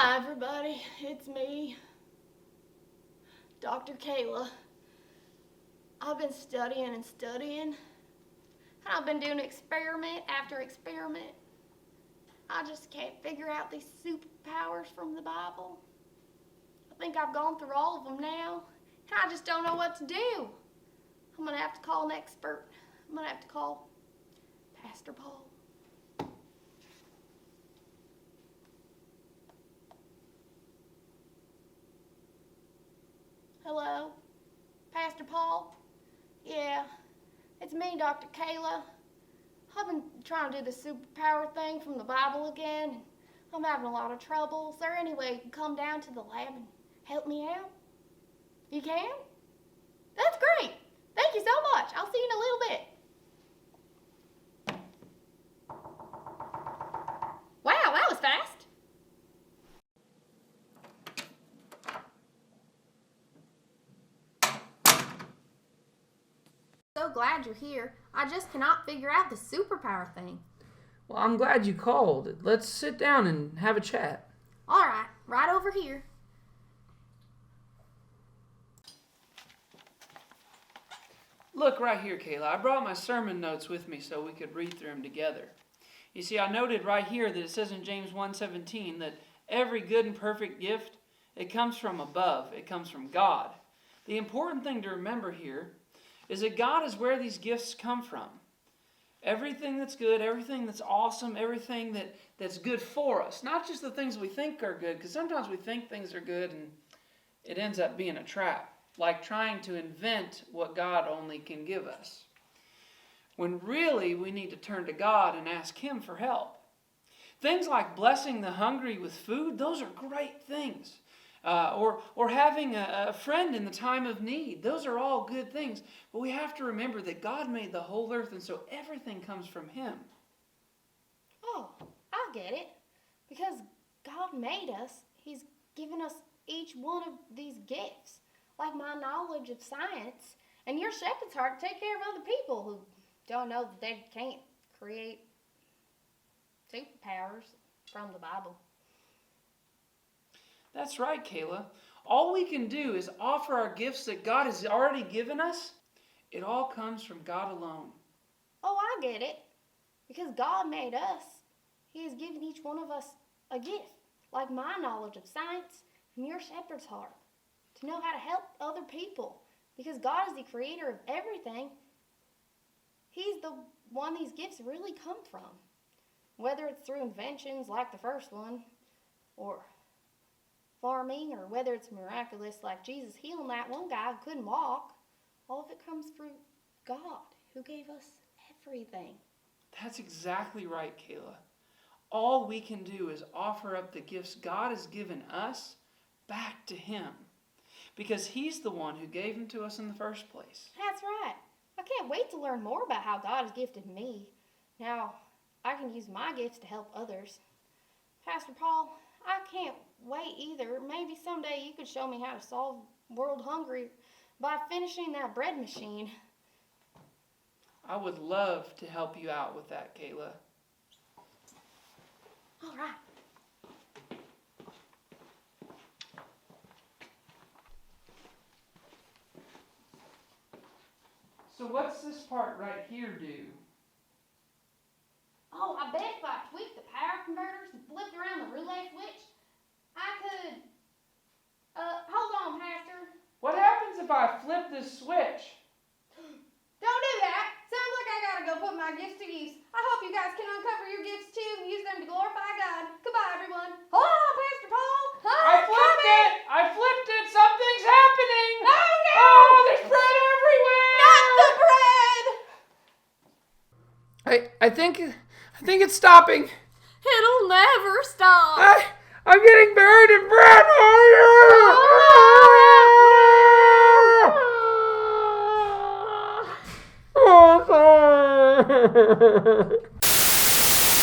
Hi everybody, it's me, Dr. Kayla. I've been studying and studying, and I've been doing experiment after experiment. I just can't figure out these superpowers from the Bible. I think I've gone through all of them now, and I just don't know what to do. I'm gonna have to call an expert. I'm gonna have to call Pastor Paul. Hello, Pastor Paul? Yeah, it's me, Dr. Kayla. I've been trying to do the superpower thing from the Bible again, and I'm having a lot of trouble. Is there any way you can come down to the lab and help me out? You can? That's great. Thank you so much. I'll see you in a little bit. Wow, that was fast. So glad you're here. I just cannot figure out the superpower thing. Well, I'm glad you called. Let's sit down and have a chat. All right over here. Look right here, Kayla. I brought my sermon notes with me so we could read through them together. You see, I noted right here that it says in James 1:17 that every good and perfect gift, it comes from above. It comes from God. The important thing to remember here is that God is where these gifts come from. Everything that's good, everything that's awesome, everything that's good for us. Not just the things we think are good, because sometimes we think things are good and it ends up being a trap. Like trying to invent what God only can give us. When really we need to turn to God and ask Him for help. Things like blessing the hungry with food, those are great things. Or having a friend in the time of need. Those are all good things. But we have to remember that God made the whole earth, and so everything comes from Him. Oh, I get it. Because God made us, He's given us each one of these gifts. Like my knowledge of science and your shepherd's heart to take care of other people who don't know that they can't create superpowers from the Bible. That's right, Kayla. All we can do is offer our gifts that God has already given us. It all comes from God alone. Oh, I get it. Because God made us, He has given each one of us a gift. Like my knowledge of science and your shepherd's heart. To know how to help other people. Because God is the creator of everything. He's the one these gifts really come from. Whether it's through inventions like the first one, or farming, or whether it's miraculous like Jesus healing that one guy who couldn't walk, all of it comes through God, who gave us everything. That's exactly right, Kayla. All we can do is offer up the gifts God has given us back to Him. Because He's the one who gave them to us in the first place. That's right. I can't wait to learn more about how God has gifted me. Now, I can use my gifts to help others. Pastor Paul, I can't wait either. Maybe someday you could show me how to solve world hunger by finishing that bread machine. I would love to help you out with that, Kayla. All right. So what's this part right here do? Oh, I bet if I tweaked the power converters and flipped around the relay switch, I could... hold on, Pastor. What happens if I flip this switch? Don't do that. Sounds like I gotta go put my gifts to use. I hope you guys can uncover your gifts too and use them to glorify God. Goodbye, everyone. Hold on, Pastor Paul. I flipped it! I flipped it! Something's happening! Oh, no! Oh, there's bread everywhere! Not the bread! I think it's stopping. It'll never stop. I'm getting buried in bread. Oh, sorry.